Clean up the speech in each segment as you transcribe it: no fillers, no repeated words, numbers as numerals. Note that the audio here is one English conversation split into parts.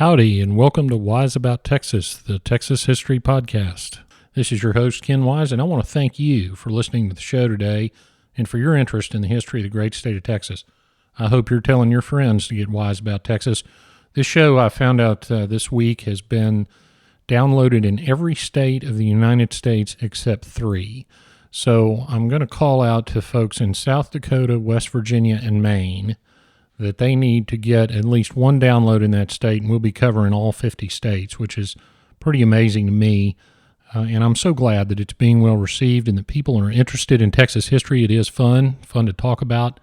Howdy, and welcome to Wise About Texas, the Texas History Podcast. This is your host, Ken Wise, and I want to thank you for listening to the show today and for your interest in the history of the great state of Texas. I hope you're telling your friends to get wise about Texas. This show, I found out this week, has been downloaded in every state of the United States except 3. So I'm going to call out to folks in South Dakota, West Virginia, and Maine that they need to get at least one download in that state, and we'll be covering all 50 states, which is pretty amazing to me. And I'm so glad that it's being well received and that people are interested in Texas history. It is fun to talk about,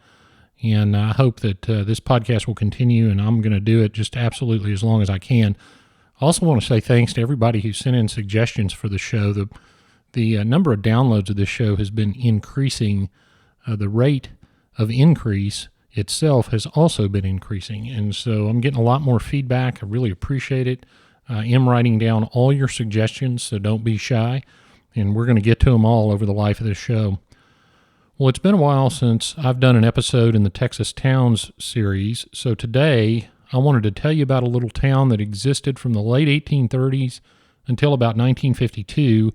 and I hope that this podcast will continue, and I'm going to do it just absolutely as long as I can. I also want to say thanks to everybody who sent in suggestions for the show. The number of downloads of this show has been increasing. The rate of increase itself has also been increasing, and so I'm getting a lot more feedback. I really appreciate it. I am writing down all your suggestions, so don't be shy, and we're going to get to them all over the life of this show. Well, it's been a while since I've done an episode in the Texas Towns series, so today I wanted to tell you about a little town that existed from the late 1830s until about 1952,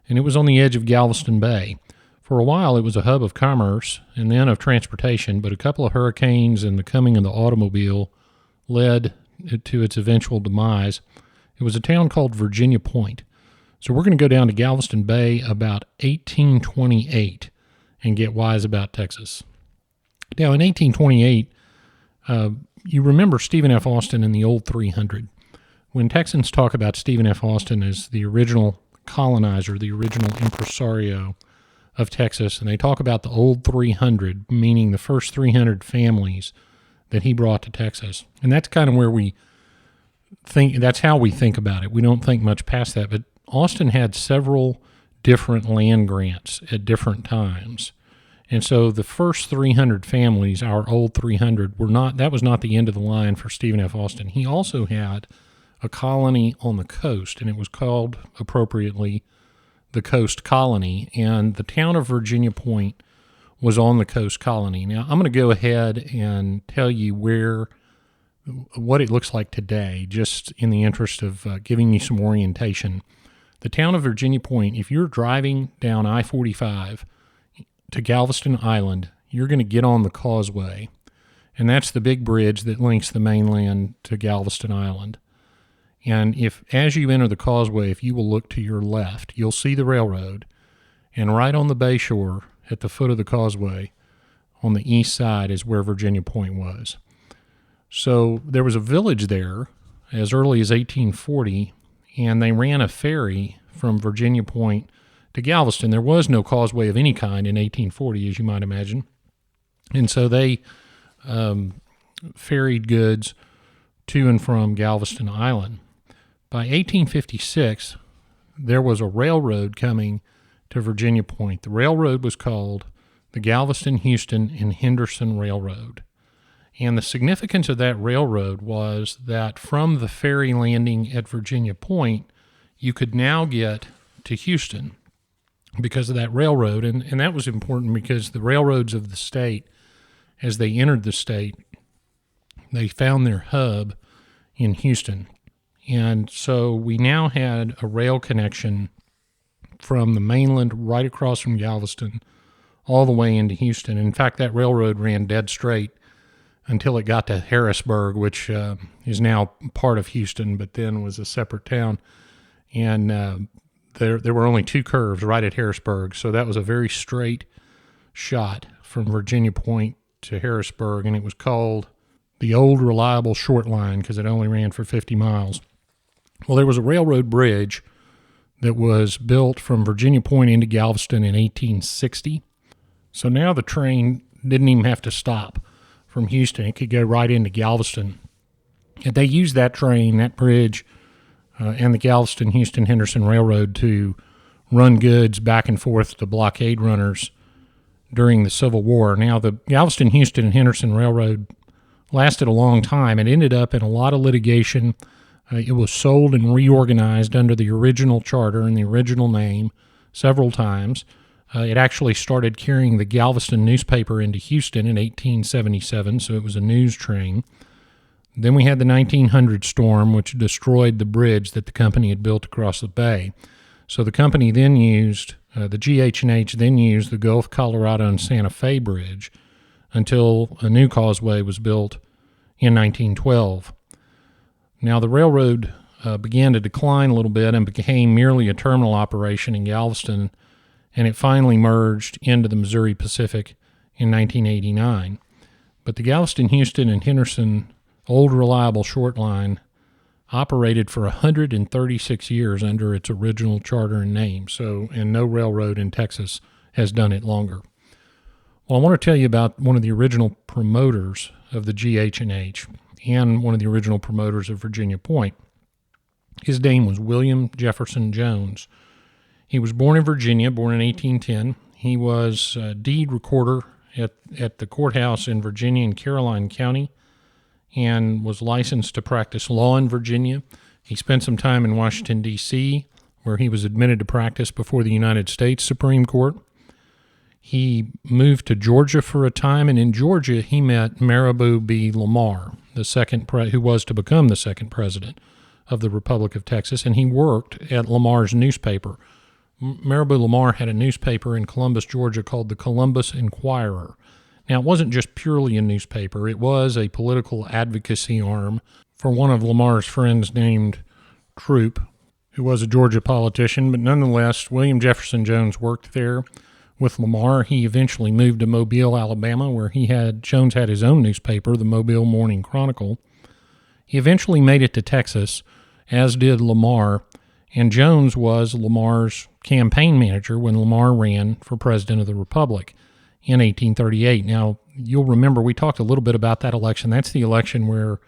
and it was on the edge of Galveston Bay. For a while, it was a hub of commerce and then of transportation, but a couple of hurricanes and the coming of the automobile led to its eventual demise. It was a town called Virginia Point. So we're going to go down to Galveston Bay about 1828 and get wise about Texas. Now, in 1828, you remember Stephen F. Austin and the Old 300. When Texans talk about Stephen F. Austin as the original colonizer, the original impresario of Texas, and they talk about the Old 300, meaning the first 300 families that he brought to Texas. And that's kind of where we think, that's how we think about it. We don't think much past that, but Austin had several different land grants at different times. And so the first 300 families, our Old 300, that was not the end of the line for Stephen F. Austin. He also had a colony on the coast, and it was called, appropriately, the Coast Colony, and the town of Virginia Point was on the Coast Colony. Now, I'm going to go ahead and tell you what it looks like today, just in the interest of giving you some orientation. The town of Virginia Point, if you're driving down I-45 to Galveston Island, you're going to get on the causeway, and that's the big bridge that links the mainland to Galveston Island. And as you enter the causeway, if you will look to your left, you'll see the railroad. And right on the bay shore, at the foot of the causeway, on the east side, is where Virginia Point was. So there was a village there as early as 1840, and they ran a ferry from Virginia Point to Galveston. There was no causeway of any kind in 1840, as you might imagine. And so they ferried goods to and from Galveston Island. By 1856, there was a railroad coming to Virginia Point. The railroad was called the Galveston, Houston, and Henderson Railroad. And the significance of that railroad was that from the ferry landing at Virginia Point, you could now get to Houston because of that railroad. And that was important because the railroads of the state, as they entered the state, they found their hub in Houston. And so we now had a rail connection from the mainland right across from Galveston all the way into Houston. In fact, that railroad ran dead straight until it got to Harrisburg, which is now part of Houston, but then was a separate town. And there were only 2 curves right at Harrisburg, so that was a very straight shot from Virginia Point to Harrisburg, and it was called the Old Reliable Short Line because it only ran for 50 miles. Well, there was a railroad bridge that was built from Virginia Point into Galveston in 1860. So now the train didn't even have to stop from Houston. It could go right into Galveston. And they used that train, that bridge, and the Galveston, Houston, Henderson Railroad to run goods back and forth to blockade runners during the Civil War. Now, the Galveston, Houston, and Henderson Railroad lasted a long time. It ended up in a lot of litigation. It was sold and reorganized under the original charter and the original name several times. It actually started carrying the Galveston newspaper into Houston in 1877, so it was a news train. Then we had the 1900 storm, which destroyed the bridge that the company had built across the bay. So the company then used, the GH&H then used the Gulf, Colorado, and Santa Fe Bridge until a new causeway was built in 1912. Now the railroad began to decline a little bit and became merely a terminal operation in Galveston, and it finally merged into the Missouri Pacific in 1989. But the Galveston, Houston, and Henderson Old Reliable Short Line operated for 136 years under its original charter and name, and no railroad in Texas has done it longer. Well, I want to tell you about one of the original promoters of the GH&H and one of the original promoters of Virginia Point. His name was William Jefferson Jones. He was born in Virginia, born in 1810. He was a deed recorder at the courthouse in Virginia and Caroline County, and was licensed to practice law in Virginia. He spent some time in Washington, D.C., where he was admitted to practice before the United States Supreme Court. He moved to Georgia for a time, and in Georgia he met Marabou B. Lamar, who was to become the second president of the Republic of Texas, and he worked at Lamar's newspaper. Marabou Lamar had a newspaper in Columbus, Georgia called the Columbus Inquirer. Now, it wasn't just purely a newspaper. It was a political advocacy arm for one of Lamar's friends named Troup, who was a Georgia politician. But nonetheless, William Jefferson Jones worked there with Lamar. He eventually moved to Mobile, Alabama, where Jones had his own newspaper, the Mobile Morning Chronicle. He eventually made it to Texas, as did Lamar, and Jones was Lamar's campaign manager when Lamar ran for president of the Republic in 1838. Now, you'll remember we talked a little bit about that election. That's the election where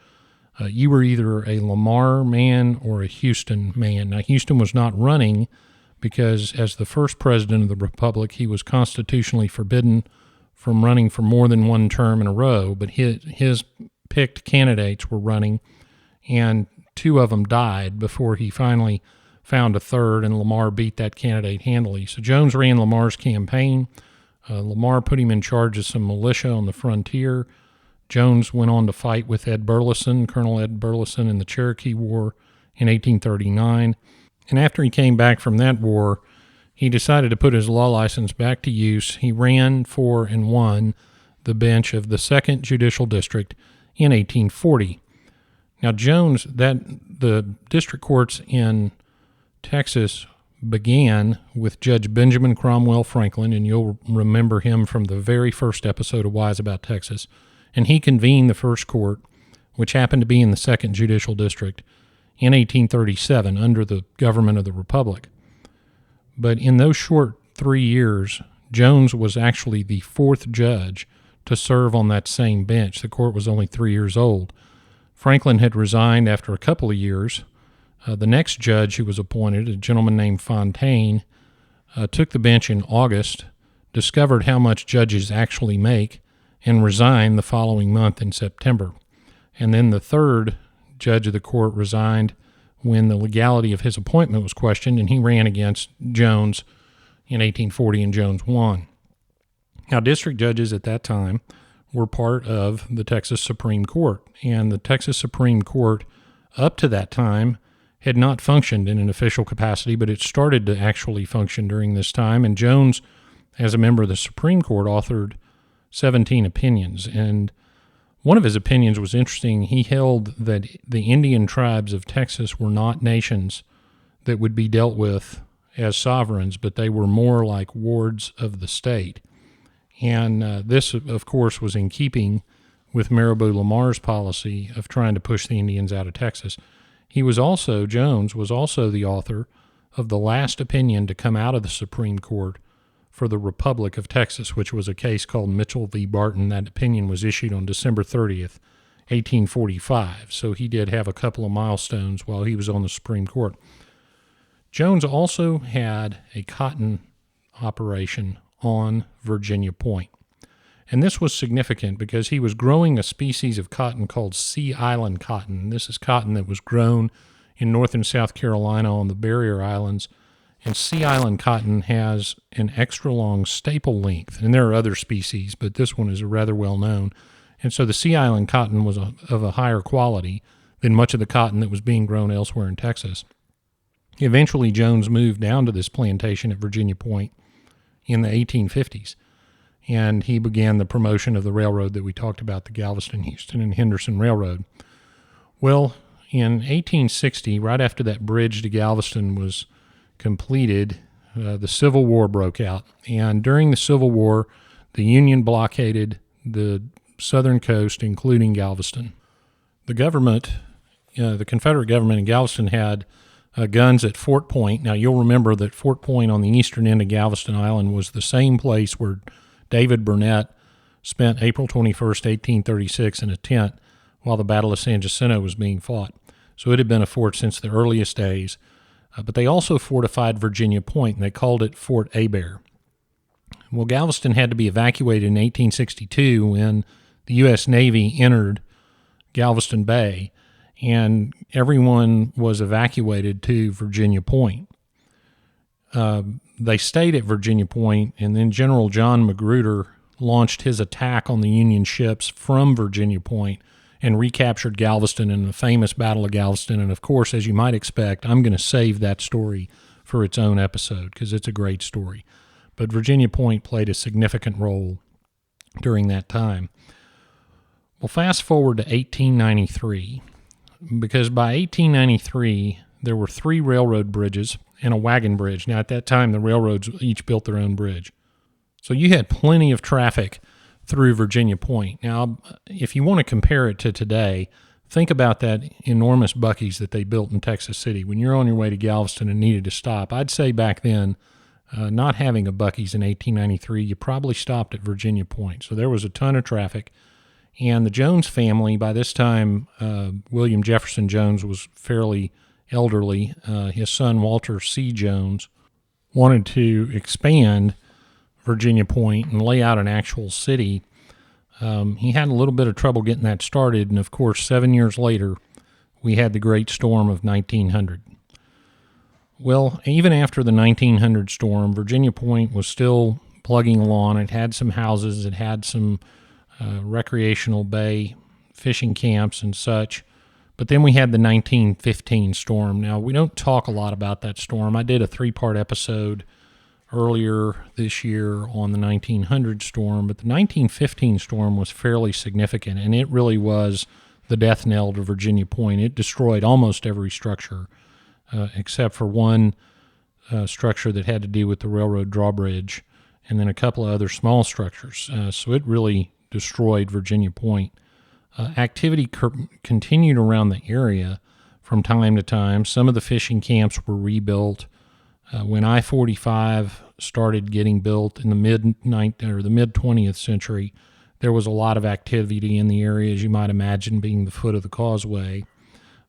you were either a Lamar man or a Houston man. Now, Houston was not running because as the first president of the Republic, he was constitutionally forbidden from running for more than one term in a row, but his picked candidates were running, and two of them died before he finally found a third, and Lamar beat that candidate handily. So Jones ran Lamar's campaign. Lamar put him in charge of some militia on the frontier. Jones went on to fight with Colonel Ed Burleson in the Cherokee War in 1839. And after he came back from that war, he decided to put his law license back to use. He ran for and won the bench of the 2nd Judicial District in 1840. Now, the district courts in Texas began with Judge Benjamin Cromwell Franklin, and you'll remember him from the very first episode of Wise About Texas. And he convened the first court, which happened to be in the 2nd Judicial District, in 1837 under the government of the Republic. But in those short 3 years, Jones was actually the 4th judge to serve on that same bench. The court was only 3 years old. Franklin had resigned after a couple of years. The next judge who was appointed, a gentleman named Fontaine, took the bench in August, discovered how much judges actually make, and resigned the following month in September. And then the 3rd judge of the court resigned when the legality of his appointment was questioned, and he ran against Jones in 1840, and Jones won. Now, district judges at that time were part of the Texas Supreme Court, and the Texas Supreme Court, up to that time, had not functioned in an official capacity, but it started to actually function during this time. And Jones, as a member of the Supreme Court, authored 17 opinions. And one of his opinions was interesting. He held that the Indian tribes of Texas were not nations that would be dealt with as sovereigns, but they were more like wards of the state. And this, of course, was in keeping with Marabou Lamar's policy of trying to push the Indians out of Texas. Jones was also the author of the last opinion to come out of the Supreme Court for the Republic of Texas, which was a case called Mitchell v. Barton. That opinion was issued on December 30th, 1845. So he did have a couple of milestones while he was on the Supreme Court. Jones also had a cotton operation on Virginia Point. And this was significant because he was growing a species of cotton called Sea Island cotton. This is cotton that was grown in North and South Carolina on the barrier islands. And Sea Island cotton has an extra long staple length. And there are other species, but this one is rather well known. And so the Sea Island cotton was of a higher quality than much of the cotton that was being grown elsewhere in Texas. Eventually, Jones moved down to this plantation at Virginia Point in the 1850s, and he began the promotion of the railroad that we talked about, the Galveston, Houston, and Henderson Railroad. Well, in 1860, right after that bridge to Galveston was completed, the Civil War broke out. And during the Civil War, the Union blockaded the southern coast, including Galveston. The government, the Confederate government in Galveston, had guns at Fort Point. Now, you'll remember that Fort Point on the eastern end of Galveston Island was the same place where David Burnett spent April 21st, 1836 in a tent while the Battle of San Jacinto was being fought. So it had been a fort since the earliest days. But they also fortified Virginia Point, and they called it Fort Hebert. Well, Galveston had to be evacuated in 1862 when the U.S. Navy entered Galveston Bay, and everyone was evacuated to Virginia Point. They stayed at Virginia Point, and then General John Magruder launched his attack on the Union ships from Virginia Point and recaptured Galveston in the famous Battle of Galveston. And, of course, as you might expect, I'm going to save that story for its own episode because it's a great story. But Virginia Point played a significant role during that time. Well, fast forward to 1893, because by 1893, there were 3 railroad bridges and a wagon bridge. Now, at that time, the railroads each built their own bridge. So you had plenty of traffic through Virginia Point. Now, if you want to compare it to today, think about that enormous Buc-ee's that they built in Texas City. When you're on your way to Galveston and needed to stop, I'd say back then, not having a Buc-ee's in 1893, you probably stopped at Virginia Point. So there was a ton of traffic. And the Jones family, by this time, William Jefferson Jones was fairly elderly. His son, Walter C. Jones, wanted to expand Virginia Point and lay out an actual city. He had a little bit of trouble getting that started, and of course, 7 years later, we had the Great Storm of 1900. Well, even after the 1900 storm, Virginia Point was still plugging along. It had some houses, it had some recreational bay fishing camps and such. But then we had the 1915 storm. Now, we don't talk a lot about that storm. I did a 3-part episode earlier this year on the 1900 storm, but the 1915 storm was fairly significant, and it really was the death knell to Virginia Point. It destroyed almost every structure except for one structure that had to do with the railroad drawbridge, and then a couple of other small structures. So it really destroyed Virginia Point. Activity continued around the area from time to time. Some of the fishing camps were rebuilt. When I-45 started getting built in the mid-20th century, there was a lot of activity in the area, as you might imagine, being the foot of the causeway.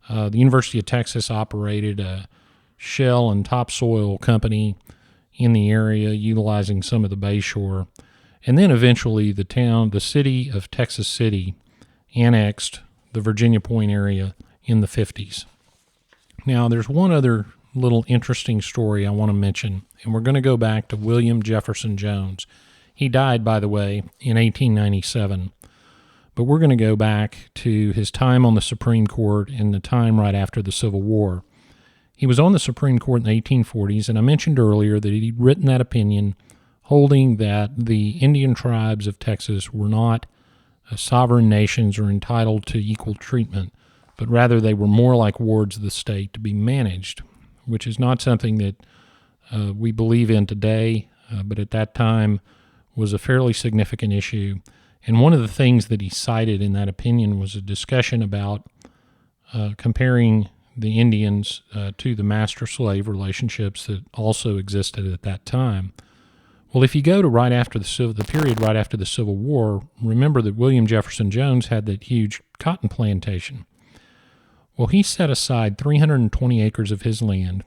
The University of Texas operated a shell and topsoil company in the area, utilizing some of the bayshore. And then eventually the city of Texas City annexed the Virginia Point area in the 50s. Now, there's one other little interesting story I want to mention, and we're going to go back to William Jefferson Jones. He died, by the way, in 1897, but we're going to go back to his time on the Supreme Court and the time right after the Civil War. He was on the Supreme Court in the 1840s, and I mentioned earlier that he'd written that opinion holding that the Indian tribes of Texas were not sovereign nations or entitled to equal treatment, but rather they were more like wards of the state to be managed, which is not something that we believe in today, but at that time was a fairly significant issue. And one of the things that he cited in that opinion was a discussion about comparing the Indians to the master-slave relationships that also existed at that time. Well, if you go to the period right after the Civil War, remember that William Jefferson Jones had that huge cotton plantation. Well, he set aside 320 acres of his land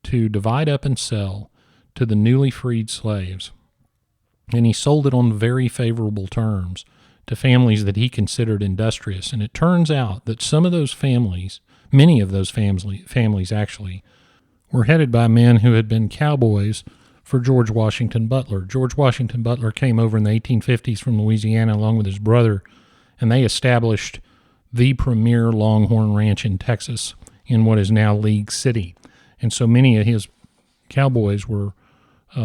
to divide up and sell to the newly freed slaves, and he sold it on very favorable terms to families that he considered industrious. And it turns out that some of those families, many of those families actually, were headed by men who had been cowboys for George Washington Butler. George Washington Butler came over in the 1850s from Louisiana along with his brother and they established the premier Longhorn Ranch in Texas in what is now League City. And so many of his cowboys were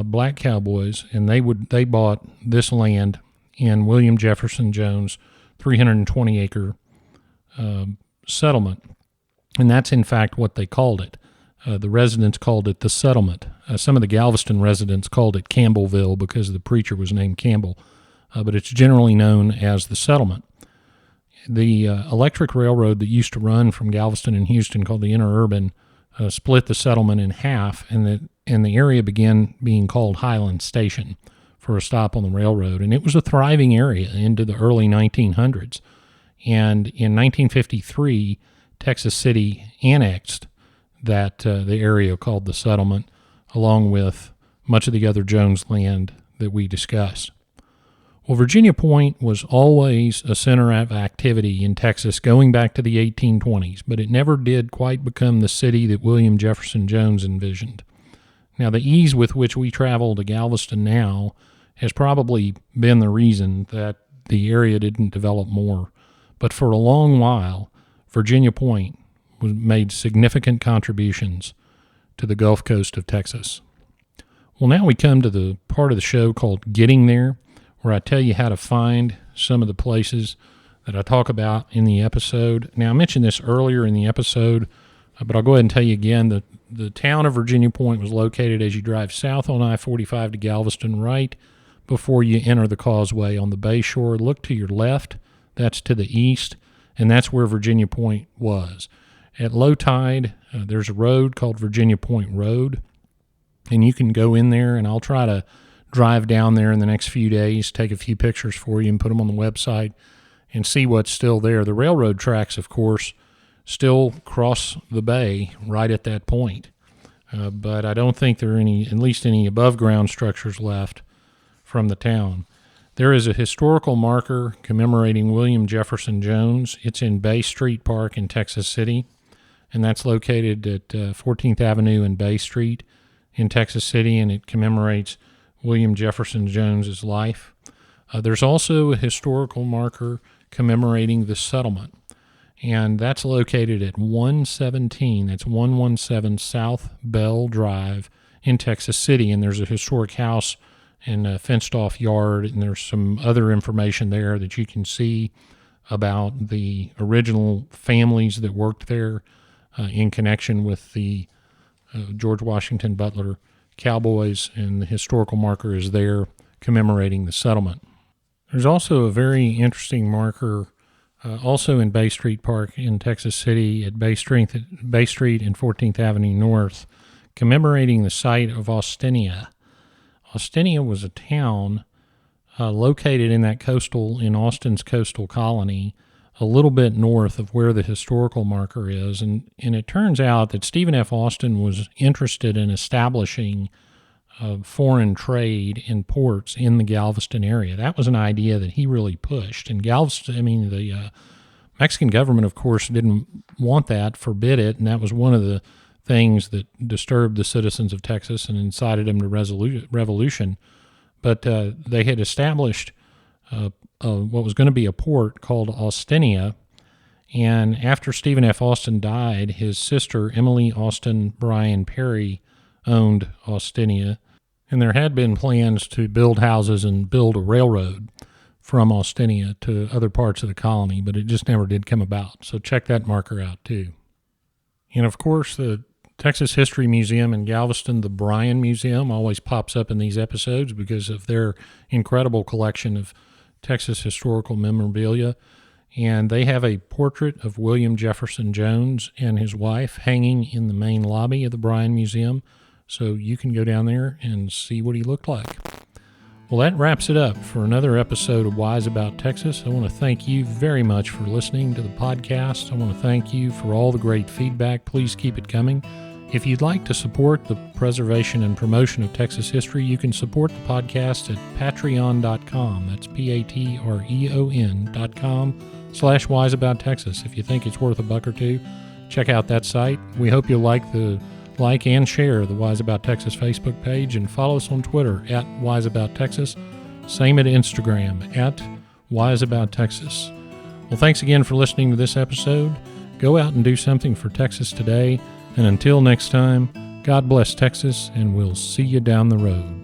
black cowboys, and they bought this land in William Jefferson Jones' 320-acre settlement. And that's, in fact, what they called it. The residents called it the settlement. Some of the Galveston residents called it Campbellville because the preacher was named Campbell, but it's generally known as the settlement. The electric railroad that used to run from Galveston and Houston, called the Interurban, split the settlement in half, and the area began being called Highland Station for a stop on the railroad. And it was a thriving area into the early 1900s. And in 1953, Texas City annexed the area called the settlement, along with much of the other Jones land that we discussed. Well, Virginia Point was always a center of activity in Texas going back to the 1820s, but it never did quite become the city that William Jefferson Jones envisioned. Now, the ease with which we travel to Galveston now has probably been the reason that the area didn't develop more. But for a long while, Virginia Point made significant contributions to the Gulf Coast of Texas. Well, now we come to the part of the show called Getting There, where I tell you how to find some of the places that I talk about in the episode. Now, I mentioned this earlier in the episode, but I'll go ahead and tell you again. The town of Virginia Point was located as you drive south on I-45 to Galveston, right before you enter the causeway on the bay shore. Look to your left. That's to the east, and that's where Virginia Point was. At low tide, there's a road called Virginia Point Road, and you can go in there, and I'll try to drive down there in the next few days, take a few pictures for you and put them on the website and see what's still there. The railroad tracks, of course, still cross the bay right at that point, but I don't think there are any above-ground structures left from the town. There is a historical marker commemorating William Jefferson Jones. It's in Bay Street Park in Texas City, and that's located at 14th Avenue and Bay Street in Texas City, and it commemorates William Jefferson Jones's life. There's also a historical marker commemorating the settlement, and that's located at 117, that's 117 South Bell Drive in Texas City, and there's a historic house and a fenced-off yard, and there's some other information there that you can see about the original families that worked there in connection with the George Washington Butler Cowboys, and the historical marker is there commemorating the settlement. There's also a very interesting marker also in Bay Street Park in Texas City at Bay Street and 14th Avenue North, commemorating the site of Austenia. Austenia was a town located in Austin's coastal colony, a little bit north of where the historical marker is. And it turns out that Stephen F. Austin was interested in establishing foreign trade in ports in the Galveston area. That was an idea that he really pushed. And the Mexican government, of course, didn't want that, forbid it, and that was one of the things that disturbed the citizens of Texas and incited them to revolution. But they had established what was going to be a port called Austenia, and after Stephen F. Austin died, his sister Emily Austin Bryan Perry owned Austenia, and there had been plans to build houses and build a railroad from Austenia to other parts of the colony, but it just never did come about. So check that marker out too. And of course, the Texas History Museum in Galveston, the Bryan Museum, always pops up in these episodes because of their incredible collection of Texas historical memorabilia. And they have a portrait of William Jefferson Jones and his wife hanging in the main lobby of the Bryan Museum. So you can go down there and see what he looked like. Well, that wraps it up for another episode of Wise About Texas. I want to thank you very much for listening to the podcast. I want to thank you for all the great feedback. Please keep it coming. If you'd like to support the preservation and promotion of Texas history, you can support the podcast at patreon.com. That's patreon.com/wiseabouttexas. If you think it's worth $1 or $2, check out that site. We hope you'll like and share the Wise About Texas Facebook page, and follow us on Twitter at Wise About Texas. Same at Instagram at Wise About Texas. Well, thanks again for listening to this episode. Go out and do something for Texas today. And until next time, God bless Texas, and we'll see you down the road.